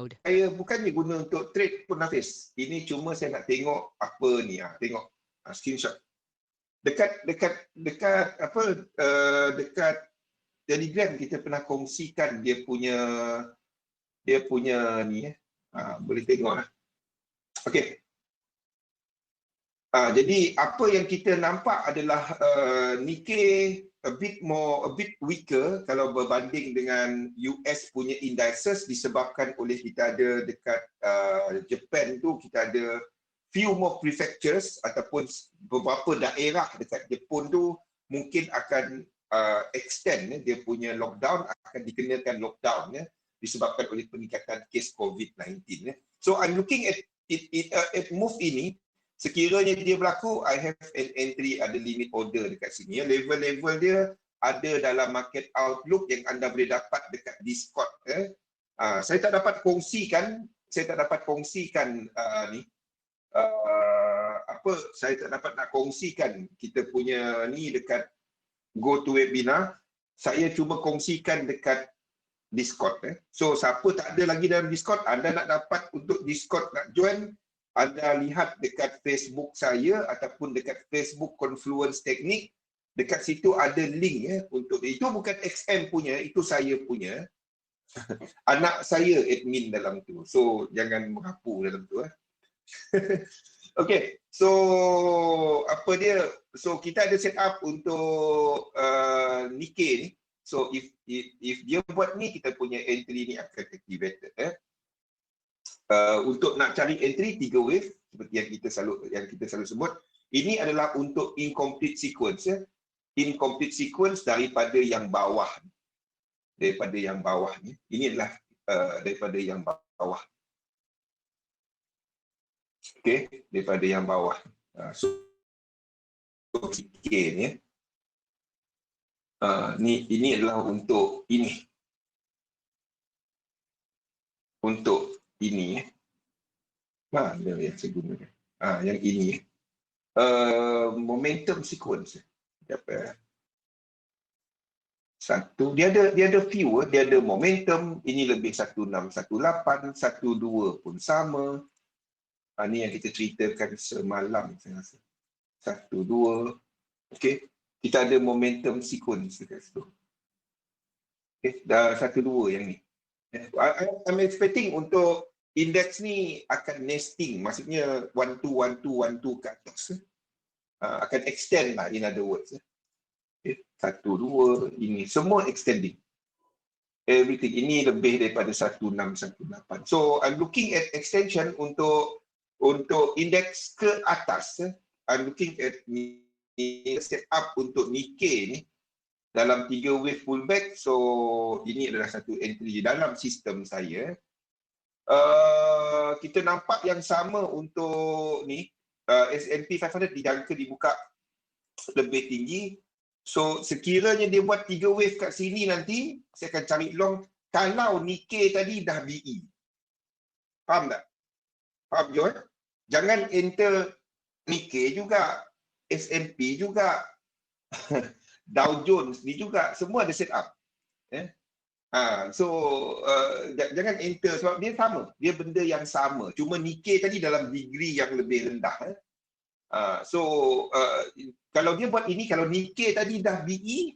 Cloud. Saya bukannya guna untuk trade pun, Hafiz. Ini cuma saya nak tengok apa ni, tengok screenshot. Dekat Telegram kita pernah kongsikan dia punya ni, boleh tengoklah. Okey. Jadi apa yang kita nampak adalah Nikkei a bit weaker kalau berbanding dengan US punya indices, disebabkan oleh kita ada dekat Japan tu, kita ada few more prefectures ataupun beberapa daerah dekat Jepun tu mungkin akan extend dia punya lockdown, akan dikenakan lockdown disebabkan oleh peningkatan kes COVID-19. So I'm looking at move ini. Sekiranya dia berlaku, I have an entry, ada limit order dekat sini. Level-level dia ada dalam market outlook yang anda boleh dapat dekat Discord. Saya tak dapat kongsikan, saya tak dapat nak kongsikan kita punya ni dekat GoToWebinar. Saya cuma kongsikan dekat Discord. So siapa tak ada lagi dalam Discord, anda nak dapat untuk Discord nak join, anda lihat dekat Facebook saya ataupun dekat Facebook Confluence Teknik. Dekat situ ada link untuk itu. Bukan XM punya, itu saya punya. Anak saya admin dalam tu. So jangan merapu dalam tu. Okey. So apa dia? So kita ada set up untuk Nikkei ni. So if dia buat ni, kita punya entry ni akan activated. Untuk nak cari entry 3 wave seperti yang kita selalu sebut, ini adalah untuk incomplete sequence. Incomplete sequence daripada yang bawah. Daripada yang bawah ni. Ini adalah daripada yang bawah. Okey, daripada yang bawah. So sikit ni. Ini adalah untuk ini. Untuk ini mana yang saya gunakan? Yang ini. Momentum sequence. Apa? Satu, dia ada few, dia ada momentum. Ini lebih 1618, 12 pun sama. Ni yang kita ceritakan semalam saya rasa. 12. Okey. Kita ada momentum sequence dekat situ. Okey, dah 12 yang ni. I'm expecting untuk indeks ni akan nesting, maksudnya 12 ke atas. Akan extend lah, in other words. Okay. 1, 2, ini semua extending. Everything ini lebih daripada 1618. So I'm looking at extension untuk indeks ke atas. I'm looking at set up untuk Nikkei ni dalam 3 wave pullback. So ini adalah satu entry dalam sistem saya. Kita nampak yang sama untuk ni, S&P 500 dijangka dibuka lebih tinggi. So sekiranya dia buat 3 wave kat sini nanti, saya akan cari long kalau Nikkei tadi dah BE. Faham tak? Faham je? Jangan enter Nikkei juga, S&P juga, Dow Jones ni juga, semua ada setup. So jangan enter sebab dia sama, dia benda yang sama. Cuma Nikkei tadi dalam degree yang lebih rendah. Kalau dia buat ini, kalau Nikkei tadi dah BE,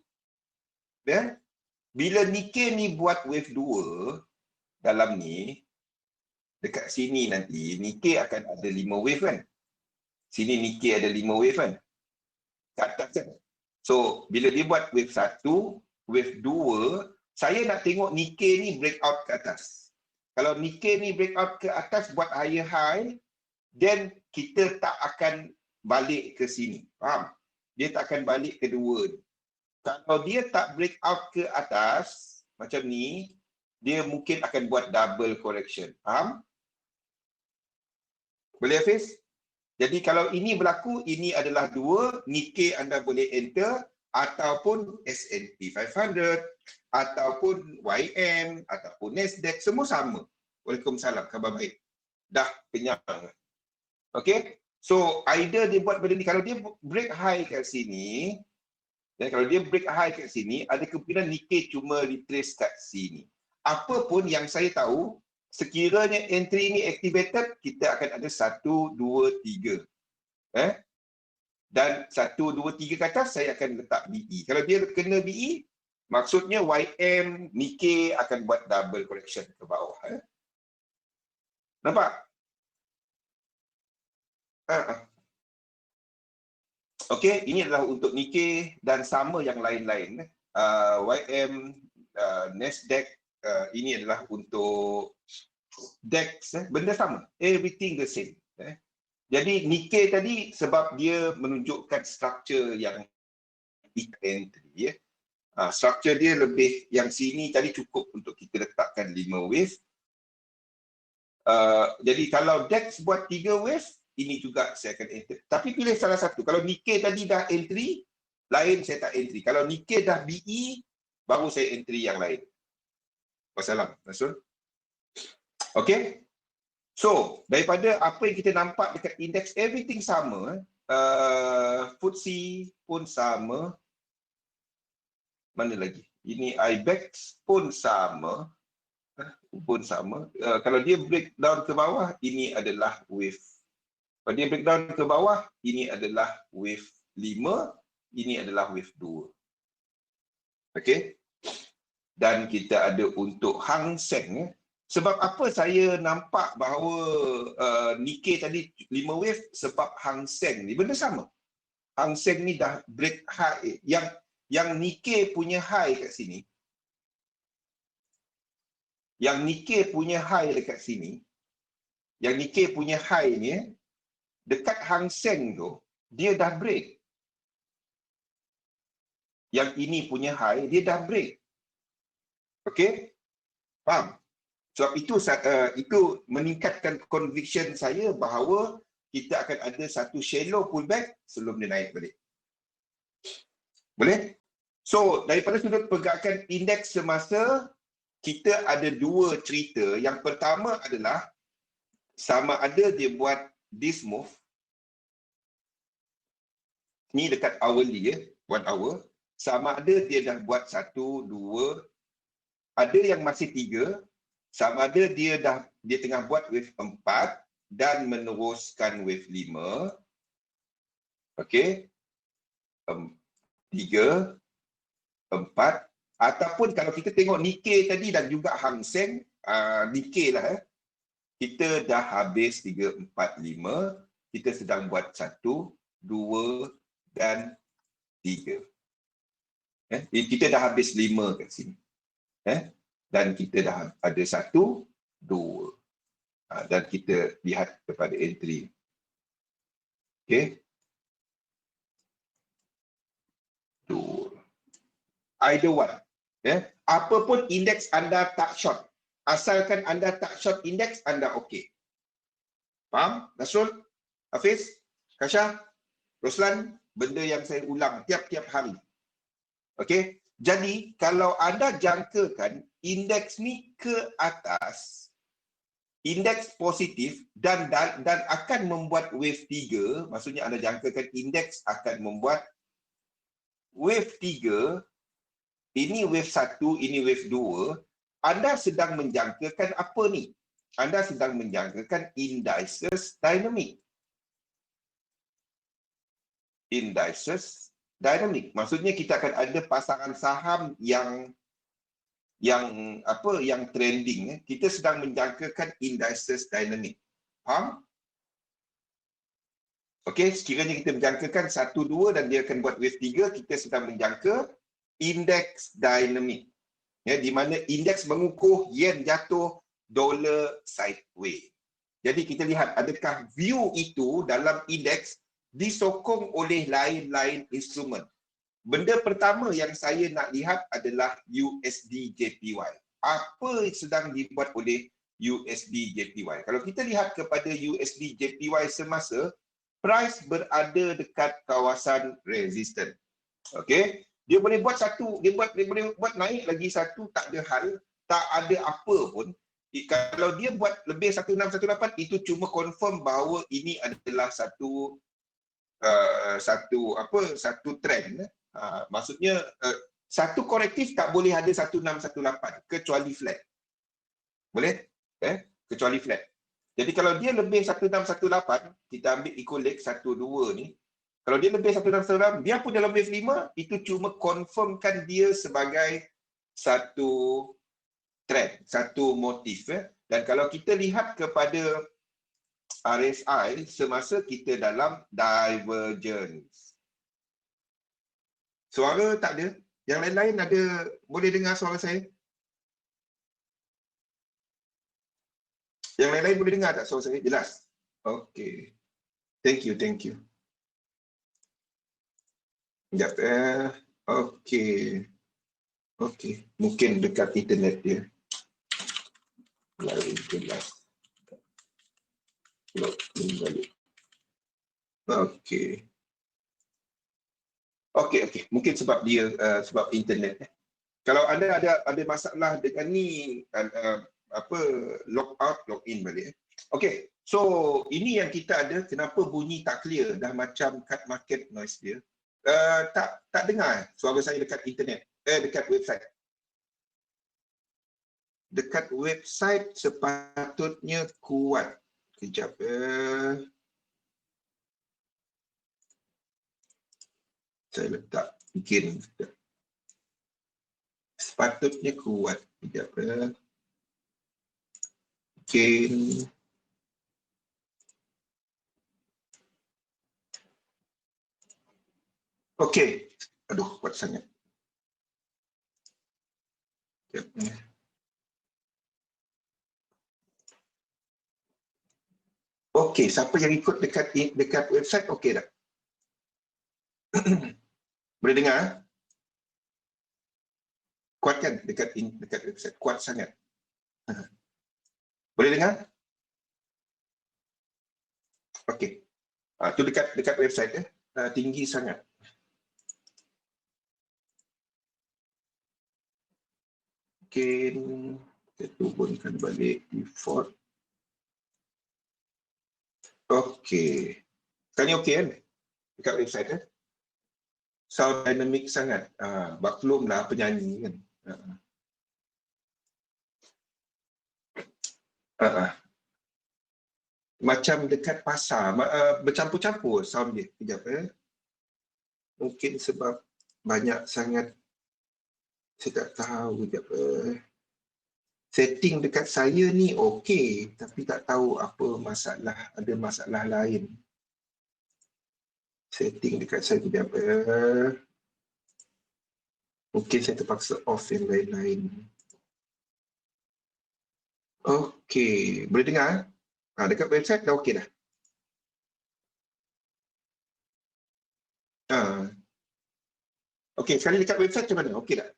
bila Nikkei ni buat wave 2 dalam ni, dekat sini nanti Nikkei akan ada 5 wave kan. Sini Nikkei ada 5 wave kan. Kat atas kan. So bila dia buat wave 1, wave 2, saya nak tengok Nikkei ni breakout ke atas. Kalau Nikkei ni breakout ke atas buat higher high, then kita tak akan balik ke sini. Faham? Dia tak akan balik kedua. Kalau dia tak breakout ke atas macam ni, dia mungkin akan buat double correction. Faham? Boleh Hafiz? Jadi kalau ini berlaku, ini adalah 2, Nikkei anda boleh enter, ataupun S&P 500, ataupun YM, ataupun Nasdaq, semua sama. Waalaikumsalam, khabar baik. Dah kenyang. Okey? So, either dia buat benda ni, kalau dia break high kat sini, dan kalau dia break high kat sini, ada kemungkinan Nikkei cuma retrace kat sini. Apa pun yang saya tahu, sekiranya entry ini activated, kita akan ada 1, 2, 3. Dan 1, 2, 3 ke atas, saya akan letak BE. Kalau dia kena BE, maksudnya YM, Nikkei akan buat double correction ke bawah. Nampak? Okey, ini adalah untuk Nikkei dan sama yang lain-lain. YM, Nasdaq, ini adalah untuk DAX, benda sama. Everything the same. Jadi Nikkei tadi sebab dia menunjukkan struktur yang entry. Struktur dia lebih, yang sini tadi cukup untuk kita letakkan 5 wave. Jadi kalau DAX buat 3 wave, ini juga saya akan enter. Tapi pilih salah satu. Kalau Nikkei tadi dah entry, lain saya tak entry. Kalau Nikkei dah BE, baru saya entry yang lain. Wassalam, Rasul. Okey. So, daripada apa yang kita nampak dekat indeks, everything sama. FTSE pun sama. Mana lagi? Ini IBEX pun sama. Kalau dia breakdown ke bawah, ini adalah wave. Kalau dia breakdown ke bawah, ini adalah wave 5, ini adalah wave 2. Okey? Dan kita ada untuk Hang Seng. Sebab apa saya nampak bahawa Nikkei tadi 5 wave, sebab Hang Seng ni benda sama. Hang Seng ni dah break high. Yang Nikkei punya high kat sini. Yang Nikkei punya high dekat sini. Yang Nikkei punya high ni, dekat Hang Seng tu, dia dah break. Yang ini punya high, dia dah break. Okey? Faham? Sebab itu meningkatkan conviction saya bahawa kita akan ada satu shallow pullback sebelum dia naik balik. Boleh? So, daripada sudut pergerakan indeks semasa, kita ada dua cerita. Yang pertama adalah sama ada dia buat this move. Ni dekat hourly 1 hour. Sama ada dia dah buat 1, 2, ada yang masih 3. Sama ada dia tengah buat wave 4 dan meneruskan wave 5. Okey. 3, 4. Ataupun kalau kita tengok Nikkei tadi dan juga Hang Seng, Nikkei lah. Kita dah habis 3, 4, 5. Kita sedang buat 1, 2 dan 3. Kita dah habis 5 kat sini. Dan kita dah ada 1, 2. Dan kita lihat kepada entry. Okey. 2. Either one. Apapun indeks anda tak short. Asalkan anda tak short indeks, anda okey. Faham? Nasrul? Hafiz? Kasha? Roslan? Benda yang saya ulang tiap-tiap hari. Okey? Jadi, kalau anda jangkakan indeks ni ke atas, indeks positif dan akan membuat wave 3, maksudnya anda jangkakan indeks akan membuat wave 3, ini wave 1, ini wave 2, anda sedang menjangkakan apa ni? Anda sedang menjangkakan indices dynamic. Indices dynamic. Maksudnya kita akan ada pasangan saham yang trending. Kita sedang menjangkakan indices dynamic. Faham? Okey, sekiranya kita menjangkakan 1, 2 dan dia akan buat wave 3, kita sedang menjangka index dynamic. Di mana indeks mengukuh yen jatuh, dolar sideways. Jadi kita lihat adakah view itu dalam indeks disokong oleh lain-lain instrumen. Benda pertama yang saya nak lihat adalah USD JPY. Apa sedang dibuat oleh USD JPY? Kalau kita lihat kepada USD JPY semasa, price berada dekat kawasan resisten. Okey, dia boleh buat satu, dia boleh buat naik lagi satu, tak ada hal, tak ada apa pun. Kalau dia buat lebih 1618, itu cuma confirm bahawa ini adalah satu trend. Maksudnya satu korektif tak boleh ada 1618 kecuali flat. Boleh? kecuali flat. Jadi kalau dia lebih 1618, kita ambil equal 12 ni. Kalau dia lebih 1618, biarpun dalam wave 5, itu cuma confirmkan dia sebagai satu trend, satu motif. Dan kalau kita lihat kepada RSI, semasa kita dalam divergence. Suara tak ada? Yang lain-lain ada, boleh dengar suara saya? Yang lain-lain boleh dengar tak suara saya? Jelas? Okey. Thank you. Sekejap. Okey. Mungkin dekat internet dia. Lain jelas. Login balik. Okey. Mungkin sebab dia sebab internet. Kalau anda ada masalah dengan ni, log out, log in balik. Okey, so ini yang kita ada. Kenapa bunyi tak clear? Dah macam cut market noise dia. Tak dengar suara saya dekat internet. Dekat website. Dekat website sepatutnya kuat. Kejap. Saya letak bikin. Sepatutnya kuat. Kejap. Bikin. Okey. Aduh, kuat sangat. Okey, siapa yang ikut dekat website okey dah. Boleh dengar? Kuat kan dekat website? Kuat sangat. Boleh dengar? Okey. Tu dekat website tinggi sangat. Mungkin kita turunkan balik default. Okey. Sekarang ni okey kan? Dekat website sound dynamic sangat. Maklum lah penyanyi kan. Macam dekat pasar, bercampur-campur sound dia. Kejap. Mungkin sebab banyak sangat, saya tak tahu. Kejap. Setting dekat saya ni okey, tapi tak tahu apa masalah, ada masalah lain. Setting dekat saya kejap. Mungkin saya terpaksa off yang lain-lain. Okey, boleh dengar? Dekat website dah okey dah. Okey, sekali dekat website macam mana? Okey tak?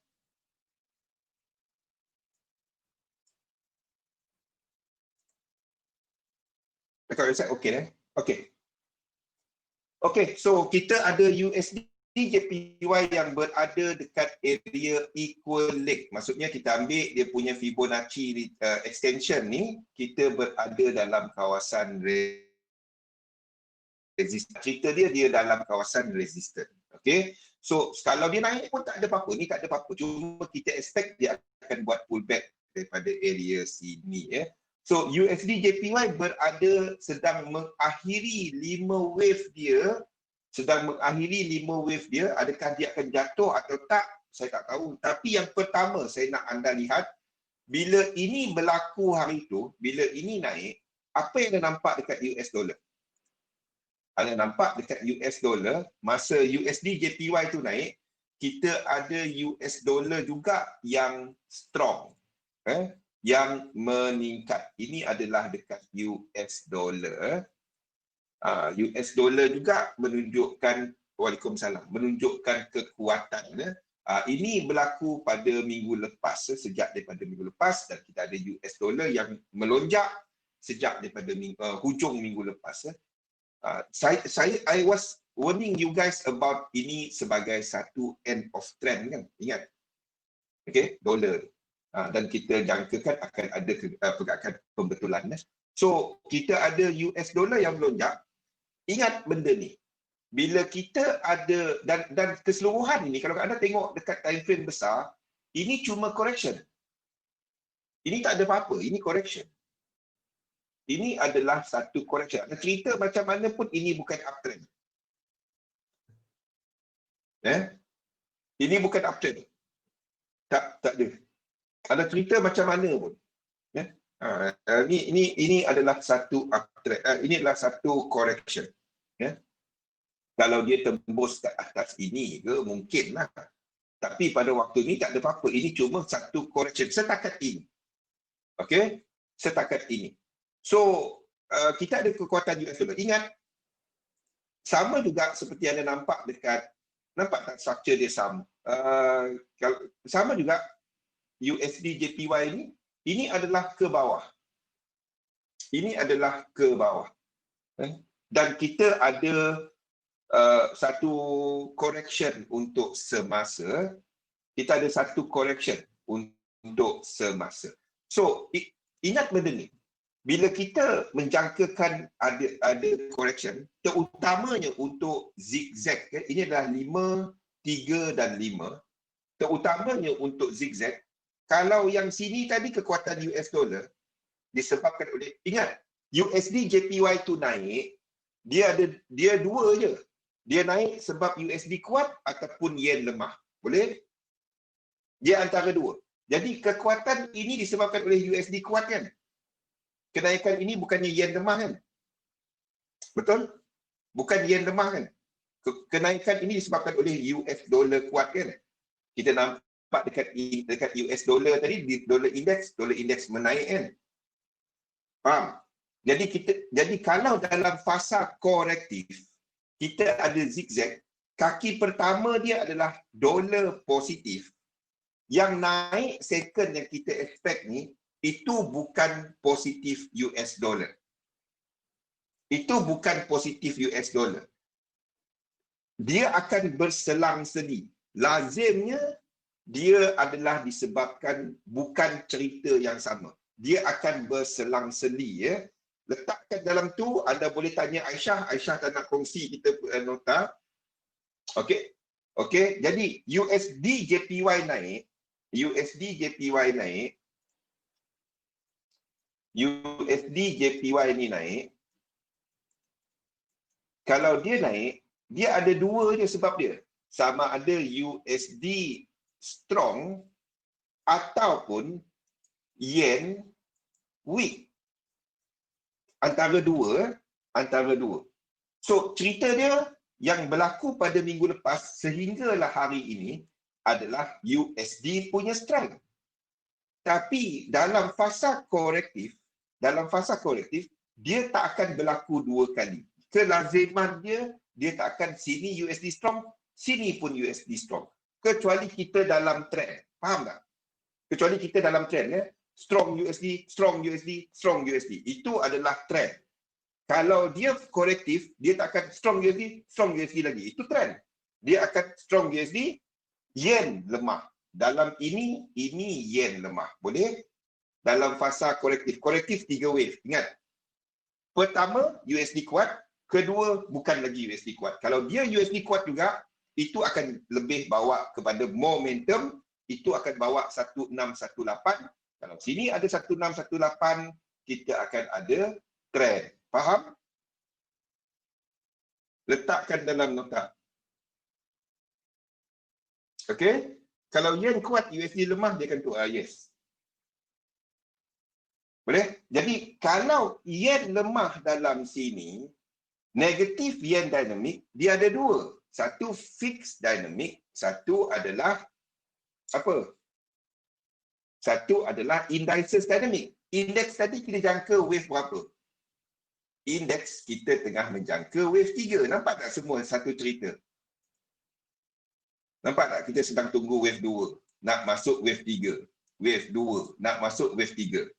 Dekat website okey dah. Okey, so kita ada USD JPY yang berada dekat area equal leg. Maksudnya kita ambil dia punya Fibonacci extension ni, kita berada dalam kawasan resistance. Cerita dia dalam kawasan resistance. Okey. So kalau dia naik pun tak ada apa-apa. Ni tak ada apa-apa. Cuma kita expect dia akan buat pullback daripada area sini So USD JPY berada sedang mengakhiri 5 wave dia. Adakah dia akan jatuh atau tak? Saya tak tahu. Tapi yang pertama saya nak anda lihat, bila ini berlaku hari itu, bila ini naik, apa yang anda nampak dekat US dollar? Anda nampak dekat US dollar, masa USD JPY tu naik, kita ada US dollar juga yang strong, yang meningkat. Ini adalah dekat US dollar. US dollar juga menunjukkan, waalaikumsalam, menunjukkan kekuatan. Ini berlaku pada minggu lepas, sejak daripada minggu lepas, dan kita ada US dollar yang melonjak sejak daripada hujung minggu lepas. I was warning you guys about ini sebagai satu end of trend kan, ingat? Okey, dollar. Dan kita jangkakan akan ada pergerakan pembetulan. So, kita ada US dollar yang melonjak. Ingat benda ni. Bila kita ada, dan keseluruhan ini, kalau anda tengok dekat time frame besar, ini cuma correction. Ini tak ada apa-apa, ini correction. ini adalah satu correction. Ada cerita macam mana pun ini bukan uptrend. Ini bukan uptrend. Tak ada. Ada cerita macam mana pun. Ini adalah satu uptrend. Ini adalah satu correction. Kalau dia tembus ke atas ini ke mungkinlah. Tapi pada waktu ini tak ada apa-apa. Ini cuma satu correction setakat ini. Okey? Setakat ini. So, kita ada kekuatan US dollar. Ingat, sama juga seperti anda nampak dekat, nampak tak structure dia sama. Sama juga USD JPY ini adalah ke bawah. Ini adalah ke bawah. Dan kita ada satu correction untuk semasa. Kita ada satu correction untuk semasa. So, ingat benda ni. Bila kita menjangkakan ada correction, terutamanya untuk zigzag, ini adalah 5, 3 dan 5. Terutamanya untuk zigzag, kalau yang sini tadi kekuatan US dollar disebabkan oleh, ingat, USD JPY tu naik, dia dua je. Dia naik sebab USD kuat ataupun yen lemah. Boleh? Dia antara dua. Jadi kekuatan ini disebabkan oleh USD kuat kan? Kenaikan ini bukannya yen lemah kan? Betul? Bukan yen lemah kan? Kenaikan ini disebabkan oleh US dollar kuat kan? Kita nampak dekat US dollar tadi, dollar indeks menaik kan? Faham? Jadi kalau dalam fasa korektif, kita ada zigzag, kaki pertama dia adalah dollar positif. Yang naik second yang kita expect ni, itu bukan positif US dollar. Itu bukan positif US dollar. Dia akan berselang-seli. Lazimnya, dia adalah disebabkan bukan cerita yang sama. Dia akan berselang-seli. Ya. Letakkan dalam tu, anda boleh tanya Aisyah. Aisyah tak nak kongsi kita nota. Okey. Okey. Jadi, USD JPY naik. USD JPY naik. USD JPY ni naik. Kalau dia naik, dia ada dua je sebab dia. Sama ada USD strong ataupun yen weak. Antara dua. So, cerita dia yang berlaku pada minggu lepas sehinggalah hari ini adalah USD punya strength. Tapi dalam fasa korektif, dia tak akan berlaku dua kali. Kelaziman dia tak akan sini USD strong, sini pun USD strong. Kecuali kita dalam trend. Faham tak? Kecuali kita dalam trend. Ya? Strong USD, strong USD, strong USD. Itu adalah trend. Kalau dia korektif, dia tak akan strong USD lagi. Itu trend. Dia akan strong USD, yen lemah. Dalam ini yen lemah. Boleh? Dalam fasa korektif. Korektif 3 wave. Ingat. Pertama, USD kuat. Kedua, bukan lagi USD kuat. Kalau dia USD kuat juga, itu akan lebih bawa kepada momentum. Itu akan bawa 1618. Kalau sini ada 1618, kita akan ada trend. Faham? Letakkan dalam nota. Okey? Kalau yen kuat, USD lemah, dia akan tu. Yes. Boleh? Jadi, kalau yen lemah dalam sini, negatif yen dynamic, dia ada dua. Satu fixed dynamic, satu adalah apa? Satu adalah indices dynamic. Indeks tadi kita jangka wave berapa? Indeks kita tengah menjangka wave 3. Nampak tak semua satu cerita? Nampak tak kita sedang tunggu wave 2. Nak masuk wave 3. Wave 2. Nak masuk wave 3.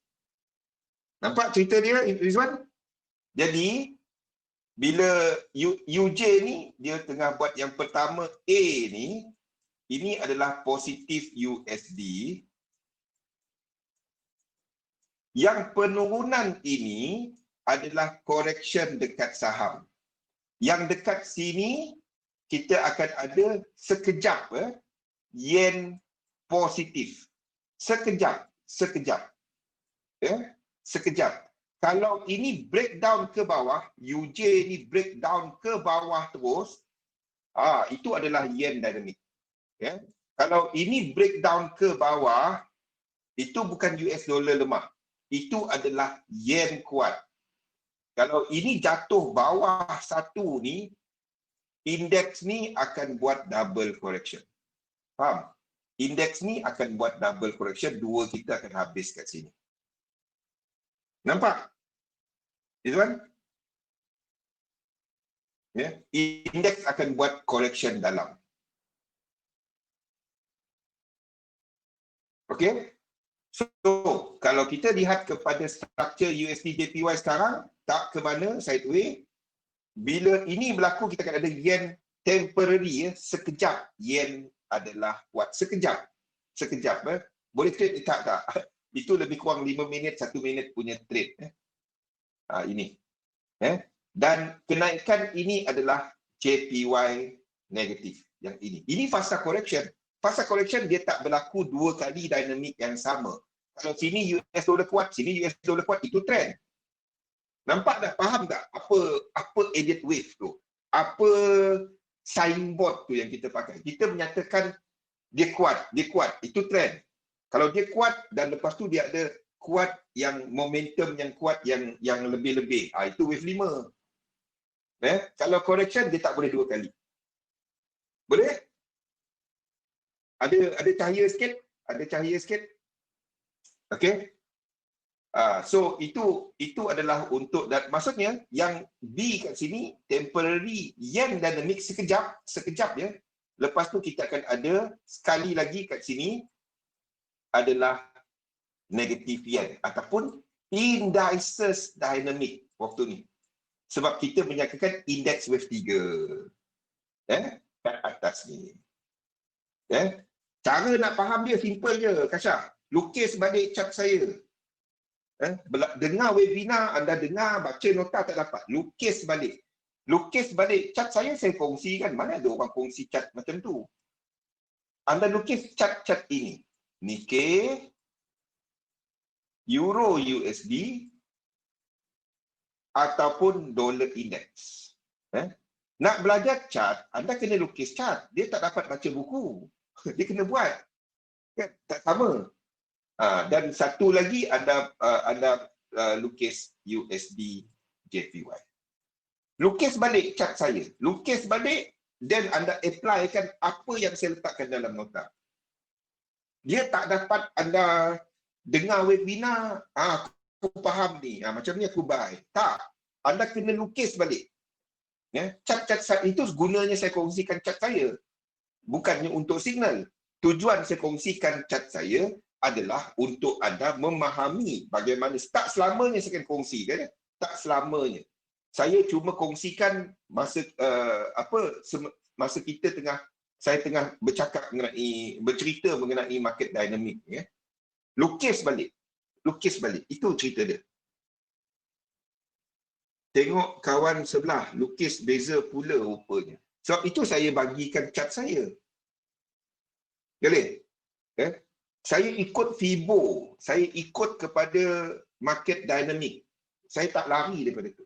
Nampak cerita dia, Rizwan? Jadi, bila UJ ni, dia tengah buat yang pertama A ni, ini adalah positif USD. Yang penurunan ini adalah correction dekat saham. Yang dekat sini, kita akan ada sekejap yen positif. Sekejap. Ya? Sekejap. Kalau ini breakdown ke bawah, UJ ni breakdown ke bawah terus, itu adalah yen dynamic. Ya. Kalau ini breakdown ke bawah, itu bukan US dollar lemah. Itu adalah yen kuat. Kalau ini jatuh bawah satu ni, indeks ni akan buat double correction. Faham? Indeks ni akan buat double correction, dua kita akan habis kat sini. Nampak? Itu kan? Ya, indeks akan buat correction dalam. Okey? So, kalau kita lihat kepada struktur USD JPY sekarang, tak ke mana sideway. Bila ini berlaku, kita akan ada yen temporary, sekejap yen adalah kuat. Sekejap. Sekejap. Boleh trade? Tak. Itu lebih kurang 5 minit, 1 minit punya trade. Ini. Dan kenaikan ini adalah JPY negatif. Yang ini. Ini fasa correction. Fasa correction dia tak berlaku dua kali dinamik yang sama. Kalau sini US dollar kuat, sini US dollar kuat, itu trend. Nampak tak? Faham tak? Apa immediate wave tu? Apa signboard tu yang kita pakai? Kita menyatakan dia kuat. Itu trend. Kalau dia kuat dan lepas tu dia ada kuat yang momentum yang kuat yang lebih-lebih. Itu wave 5. Kalau correction dia tak boleh dua kali. Boleh? Ada cahaya sikit? Ada cahaya sikit? Okey. So itu adalah untuk, dan maksudnya yang B kat sini temporary yen dynamic sekejap ya. Lepas tu kita akan ada sekali lagi kat sini adalah negative yen ataupun indices dynamic waktu ni. Sebab kita menyatakan index wave 3. Kat atas ni. Cara nak faham dia simple je, Kasha. Lukis balik chart saya. Dengar webinar, anda dengar, baca nota tak dapat. Lukis balik. Lukis balik chart saya kongsikan. Mana ada orang kongsi chart macam tu? Anda lukis chart ini. Nikkei, Euro USD, ataupun dollar index. Nak belajar chart, anda kena lukis chart. Dia tak dapat baca buku. Dia kena buat. Tak sama. Dan satu lagi anda lukis USD JPY. Lukis balik chart saya. Lukis balik dan anda applykan apa yang saya letakkan dalam nota. Dia tak dapat anda dengar webinar, aku faham ni, macam ni aku buy. Tak. Anda kena lukis balik. Chart-chart saya itu gunanya saya kongsikan chart saya. Bukannya untuk signal. Tujuan saya kongsikan chart saya adalah untuk anda memahami bagaimana. Tak selamanya saya akan kongsikan. Tak selamanya. Saya cuma kongsikan masa masa saya tengah bercerita mengenai market dynamic. Lukis balik. Itu cerita dia. Tengok kawan sebelah, lukis beza pula rupanya. Sebab itu saya bagikan chart saya. Boleh? Saya ikut FIBO, saya ikut kepada market dynamic. Saya tak lari daripada itu.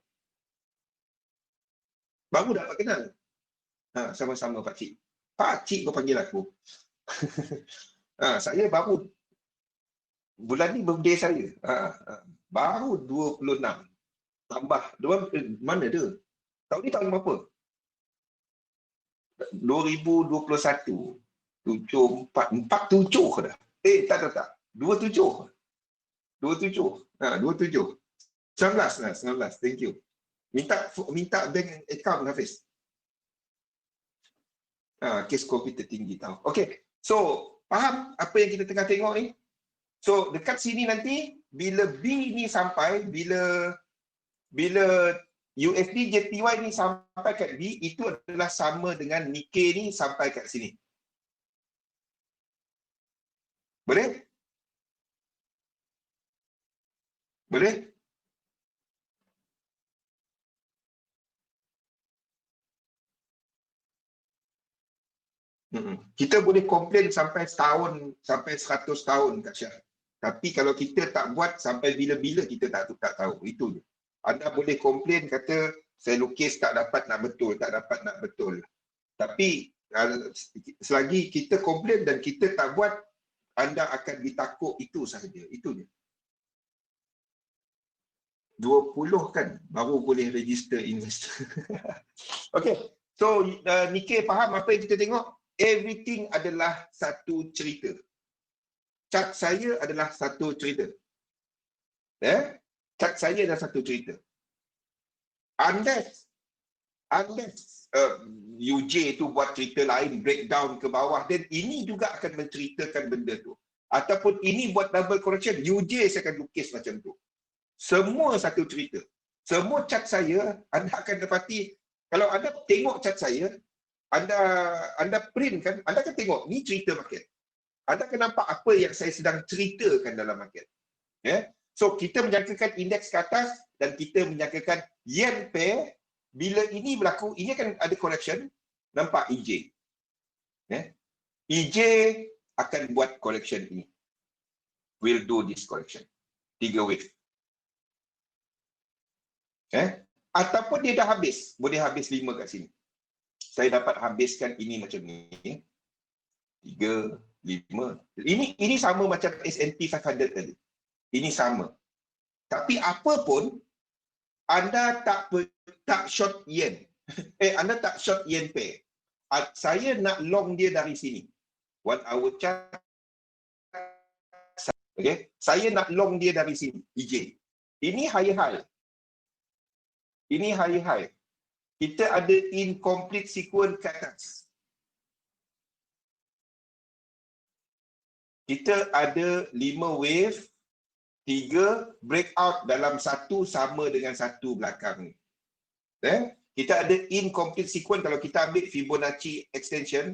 Baru dapat kenal. Sama-sama Pak Cik. Pak Cik kau panggil aku. Saya baru bulan ni birthday saya. Baru 26. Tambah mana dia? Tahun ni tahun berapa? 2021. 47 dah. Tak. 27. 19. Thank you. Minta bank account Hafiz. Kes komputer tinggi tahu. Okey. So, faham apa yang kita tengah tengok ni? So, dekat sini nanti bila B ni sampai, bila USD JPY ni sampai kat B, itu adalah sama dengan Nikkei ni sampai kat sini. Boleh? Boleh? Kita boleh komplain sampai setahun, sampai 100 tahun Kak Syah. Tapi kalau kita tak buat sampai bila-bila kita tak tahu. Itu je. Anda boleh komplain kata saya lukis tak dapat nak betul, tak dapat nak betul. Tapi selagi kita komplain dan kita tak buat, anda akan ditakuk itu sahaja. Itu je. 20 kan baru boleh register investor. Okay. So Nikkei faham apa yang kita tengok? Everything adalah satu cerita. Chart saya adalah satu cerita. Chart saya adalah satu cerita. Unless UJ tu buat cerita lain, breakdown ke bawah, dan ini juga akan menceritakan benda tu. Ataupun ini buat double correction, UJ saya akan lukis macam tu. Semua satu cerita. Semua chart saya, anda akan dapati, kalau anda tengok chart saya, anda print kan, anda akan tengok, ni cerita market. Anda akan nampak apa yang saya sedang ceritakan dalam market. So, kita menjangkakan indeks ke atas dan kita menjangkakan yen pair. Bila ini berlaku, ini akan ada correction. Nampak EJ. EJ akan buat correction ini. Will do this correction. 3 wave. Ataupun dia dah habis. Boleh habis 5 kat sini. Saya dapat habiskan ini macam ni. 3, 5. Ini sama macam S&P 500 tadi. Ini sama. Tapi apa pun, anda tak short yen. Anda tak short yen pair. Saya nak long dia dari sini. 1 hour chart. Okay. Saya nak long dia dari sini. EJ. Ini high. Ini high. Kita ada incomplete sequence ke atas. Kita ada 5 wave, 3 breakout dalam satu sama dengan satu belakang ni. Kita ada incomplete sequence kalau kita ambil Fibonacci extension,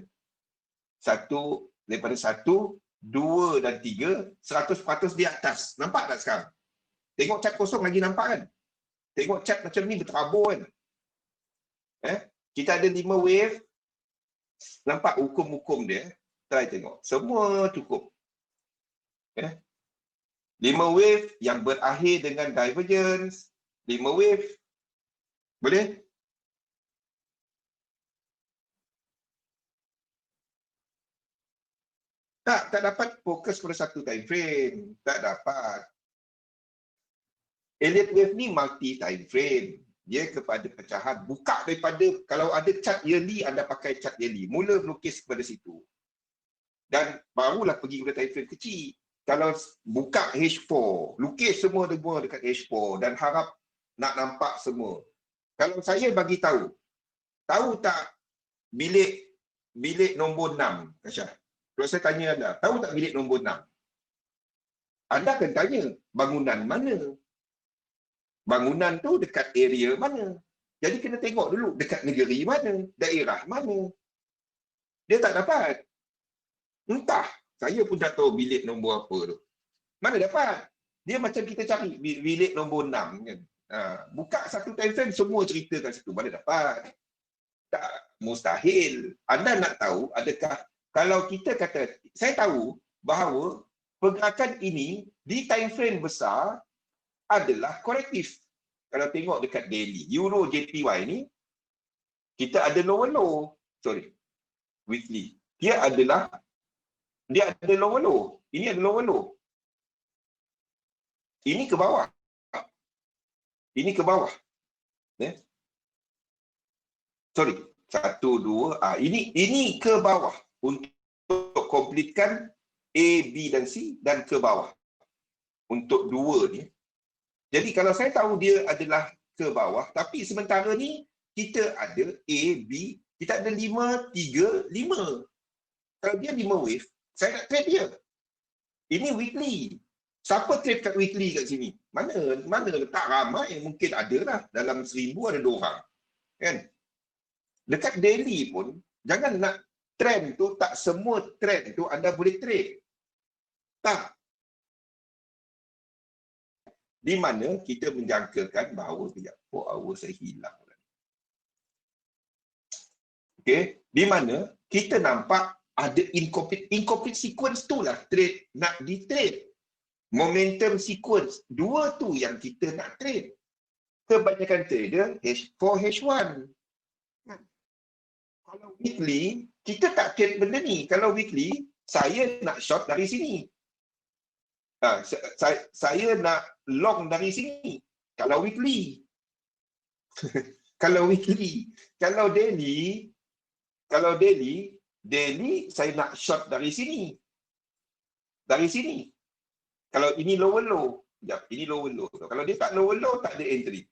daripada 1, 2 dan 3, 100% di atas. Nampak tak sekarang? Tengok chart kosong lagi nampak kan? Tengok chart macam ni berterabur kan? Kita ada 5 wave. Nampak hukum-hukum dia? Try tengok. Semua cukup. 5 wave yang berakhir dengan divergence. 5 wave. Boleh? Tak dapat fokus pada satu time frame. Tak dapat. Elliott wave ni multi time frame. Dia kepada pecahan. Buka daripada, kalau ada chart yearly, anda pakai chart yearly. Mula melukis kepada situ. Dan barulah pergi kepada time frame kecil. Kalau buka H4, lukis semua dekat H4 dan harap nak nampak semua. Kalau saya bagi tahu tak bilik nombor 6, Kasyah? Kalau saya tanya anda, tahu tak bilik nombor 6? Anda akan tanya, bangunan mana? Bangunan tu dekat area mana? Jadi kena tengok dulu, dekat negeri mana? Daerah mana? Dia tak dapat. Entah. Saya pun tak tahu bilik nombor apa tu. Mana dapat? Dia macam kita cari bilik nombor 6 kan. Buka satu time frame, semua cerita kat situ. Mana dapat? Tak, mustahil. Anda nak tahu adakah, kalau kita kata, saya tahu bahawa pergerakan ini di time frame besar adalah korektif. Kalau tengok dekat daily, Euro JPY ni, kita ada lower low. Weekly. Dia ada lower low. Ini ada lower low. Ini ke bawah. Ini ke bawah. 1, 2. Ini ke bawah. Untuk komplitkan A, B dan C dan ke bawah. Untuk 2 ni. Jadi kalau saya tahu dia adalah ke bawah, tapi sementara ni kita ada A, B, kita ada 5, 3, 5. Kalau dia 5 wave, saya nak trade dia. Ini weekly. Siapa trade kat weekly kat sini? Mana tak ramai, mungkin ada lah. Dalam 1000 ada 2 orang. Kan? Dekat daily pun, jangan nak trend tu, tak semua trend tu anda boleh trade. Tak. Di mana kita menjangkakan bahawa, 4 hour saya hilang. Okay? Di mana kita nampak ada incomplete sequence tu lah trade nak di trade. Momentum sequence. Dua tu yang kita nak trade. Kebanyakan trader H4H1. Kalau weekly, kita tak trade benda ni. Kalau weekly, saya nak short dari sini. Saya nak long dari sini. Kalau weekly. Kalau weekly. Kalau daily saya nak short dari sini. Dari sini. Kalau ini lower low, ini lower low. Kalau dia tak lower low, tak ada entry.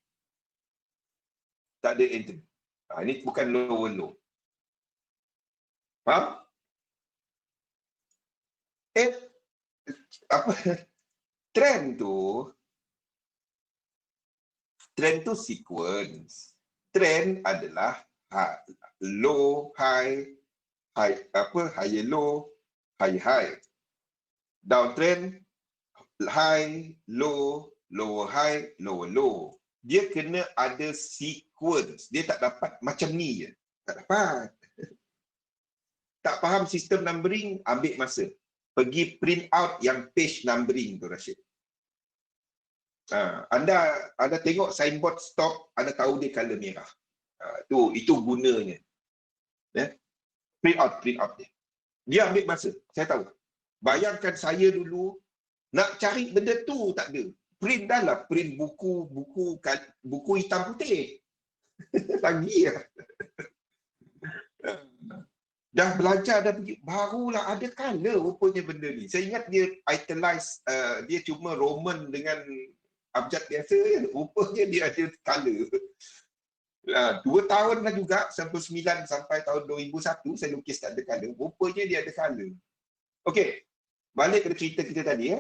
Tak ada entry. Ini bukan lower low. Faham? Trend tu sequence. Trend adalah low, high, higher low, high. Downtrend, high, low, lower high, lower low. Dia kena ada sequence. Dia tak dapat macam ni je. Tak dapat. Tak faham sistem numbering, ambil masa. Pergi print out yang page numbering tu, Rashid. Anda tengok signboard stop, anda tahu dia color merah. Itu gunanya. Print out dia. Dia ambil masa, saya tahu. Bayangkan saya dulu nak cari benda tu tak ada. Print dah lah, print buku hitam putih. Lagi lah. Dah belajar, dah pergi, barulah ada color rupanya benda ni. Saya ingat dia italize, dia cuma Roman dengan abjad biasa je. Rupanya dia ada color. 2 tahun lah juga, 99 sampai tahun 2001, saya lukis tak ada color. Rupanya dia ada color. Okey, balik pada cerita kita tadi.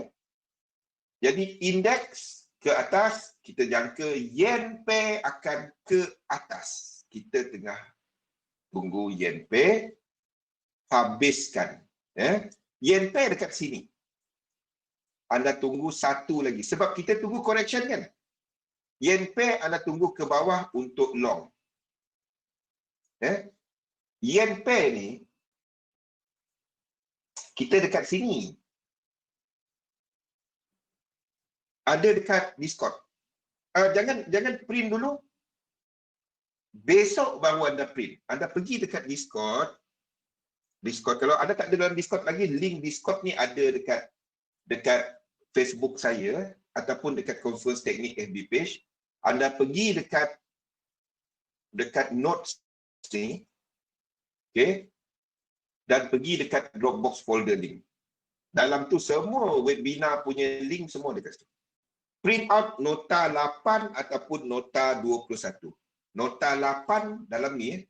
Jadi indeks ke atas, kita jangka yen pair akan ke atas. Kita tengah tunggu yen pair habiskan. Yen pair dekat sini. Anda tunggu satu lagi. Sebab kita tunggu correction kan. Yen pair anda tunggu ke bawah untuk long. Yen pair ni, kita dekat sini. Ada dekat Discord. Jangan print dulu. Besok baru anda print. Anda pergi dekat Discord. Kalau anda tak ada dalam Discord lagi, link Discord ni ada dekat Facebook saya ataupun dekat Conference Teknik FB page. Anda pergi dekat notes ni, okey, dan pergi dekat Dropbox folder link. Dalam tu semua webinar punya link semua dekat situ. Print out nota 8 ataupun nota 21. Nota 8 dalam ni,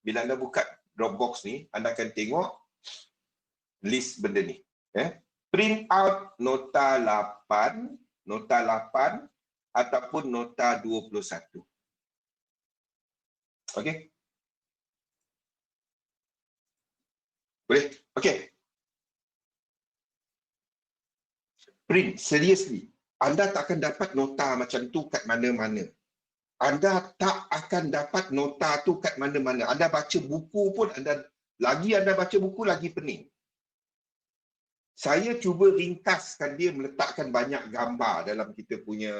bila anda buka Dropbox ni, anda akan tengok list benda ni. Print out nota 8 ataupun nota 21. Okey? Boleh? Okey. Print, seriously. Anda tak akan dapat nota macam tu kat mana-mana. Anda tak akan dapat nota tu kat mana-mana. Anda baca buku pun, anda baca buku lagi pening. Saya cuba ringkaskan dia, meletakkan banyak gambar dalam kita punya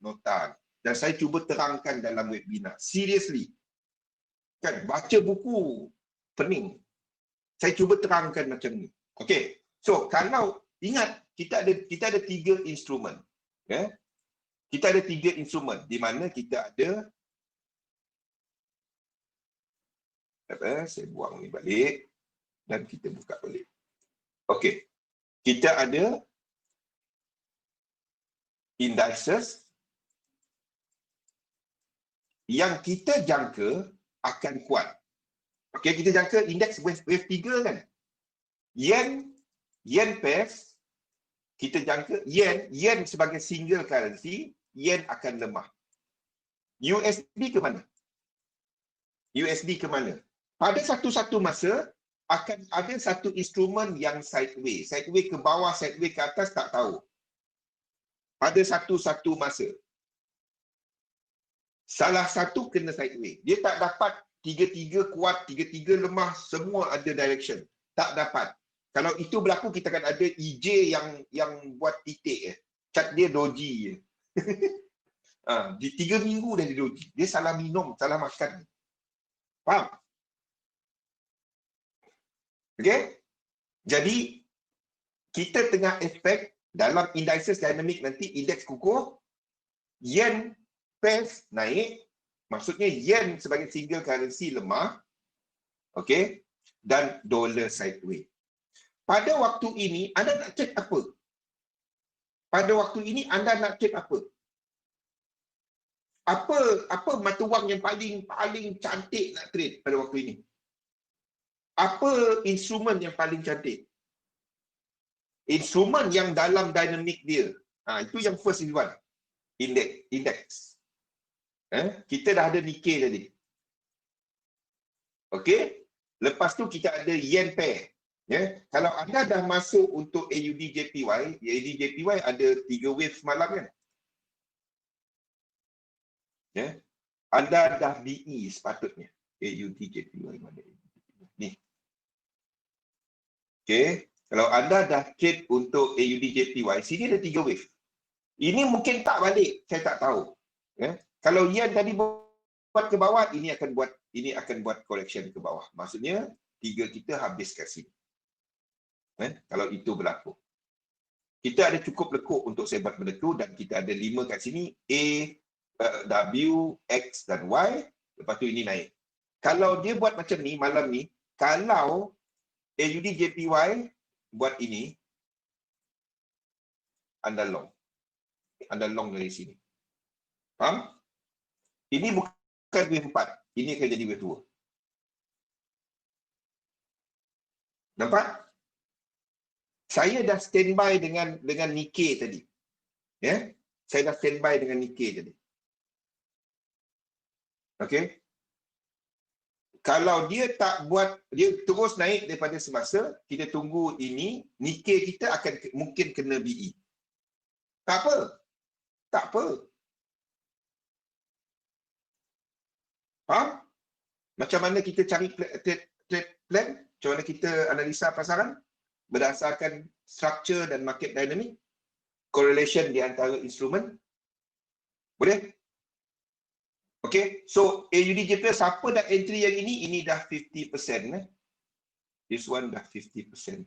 nota. Dan saya cuba terangkan dalam webinar. Seriously. Kan, baca buku pening. Saya cuba terangkan macam ni. Okey. So, kalau ingat, kita ada 3 instrumen. Kita ada 3 instrumen di mana kita ada, saya buang ni balik dan kita buka balik. Okey. Kita ada indices yang kita jangka akan kuat. Okey, kita jangka indeks wave 3 kan. Yen pairs, kita jangka yen sebagai single currency, yen akan lemah. USD ke mana? USD ke mana? Pada satu-satu masa akan ada satu instrumen yang sideways. Sideways ke bawah, sideways ke atas, tak tahu. Pada satu-satu masa. Salah satu kena sideways. Dia tak dapat 3-3 kuat, 3-3 lemah, semua ada direction. Tak dapat. Kalau itu berlaku, kita akan ada EJ yang buat titik. Cat dia doji. Di 3 minggu dah dia doji. Dia salah minum, salah makan. Faham? Okay? Jadi, kita tengah efek dalam indices dynamic nanti, indeks kukuh, yen pairs naik, maksudnya yen sebagai single currency lemah, okay? Dan dollar sideways. Pada waktu ini, anda nak trade apa? Pada waktu ini, anda nak trade apa? Apa mata wang yang paling cantik nak trade pada waktu ini? Apa instrumen yang paling cantik? Instrumen yang dalam dynamic dia. Itu yang first one. Index. Kita dah ada Nikkei tadi. Okey? Lepas tu kita ada yen pair. Kalau anda dah masuk untuk AUD JPY, AUD JPY ada 3 wave semalam kan? Anda dah BE sepatutnya. AUD JPY mana? Ni. Okey. Kalau anda dah trade untuk AUD JPY, sini ada 3 wave. Ini mungkin tak balik, saya tak tahu. Kalau yen tadi buat ke bawah, ini akan buat correction ke bawah. Maksudnya 3 kita habis kat sini. Kalau itu berlaku. Kita ada cukup lekuk untuk sebat benda tu, dan kita ada 5 kat sini, A, W, X dan Y. Lepas tu ini naik. Kalau dia buat macam ni malam ni, kalau AUD JPY buat ini, anda long. Anda long dari sini. Faham? Ini bukan wave 4. Ini akan jadi wave 2. Nampak? Saya dah standby dengan Nikkei tadi. Saya dah standby dengan Nikkei tadi. Okey. Kalau dia tak buat, dia terus naik daripada semasa, kita tunggu ini, Nikkei kita akan mungkin kena BE. Tak apa. Tak apa. Faham? Macam mana kita cari trade plan? Macam mana kita analisa pasaran? Berdasarkan structure dan market dynamic? Correlation di antara instrumen? Boleh? Okay, so AUD JPY, siapa dah entry yang ini dah 50%. This one dah 50%.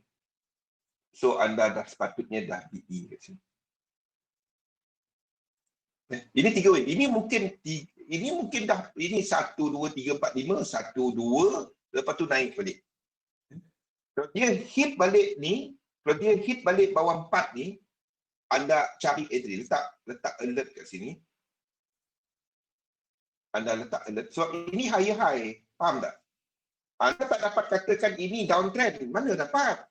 So anda dah sepatutnya dah BE kat sini. Ini 3 wave. Ini mungkin dah, ini 1, 2, 3, 4, 5, 1, 2, lepas tu naik balik. Kalau dia hit balik ni, kalau dia hit balik bawah 4 ni, anda cari entry, letak alert kat sini. Anda letak alert. So ini high. Faham tak? Anda tak dapat katakan ini downtrend. Mana dapat?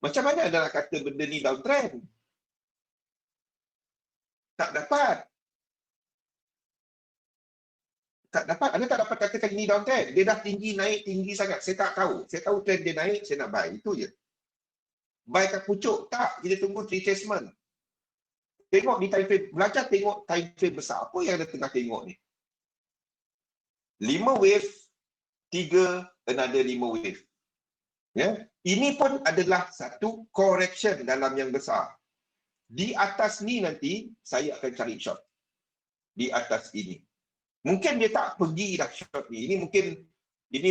Macam mana anda nak kata benda ni downtrend? Tak dapat. Anda tak dapat katakan ini downtrend. Dia dah naik tinggi sangat. Saya tak tahu. Saya tahu trend dia naik, saya nak buy. Itu je. Buy kat pucuk. Tak. Kita tunggu retracement. Tengok di time frame. Belajar tengok time frame besar. Apa yang ada tengah tengok ni? 5 wave, 3, another 5 wave. Ini pun adalah satu correction dalam yang besar. Di atas ni nanti, saya akan cari short. Di atas ini. Mungkin dia tak pergi dah short ni. Ini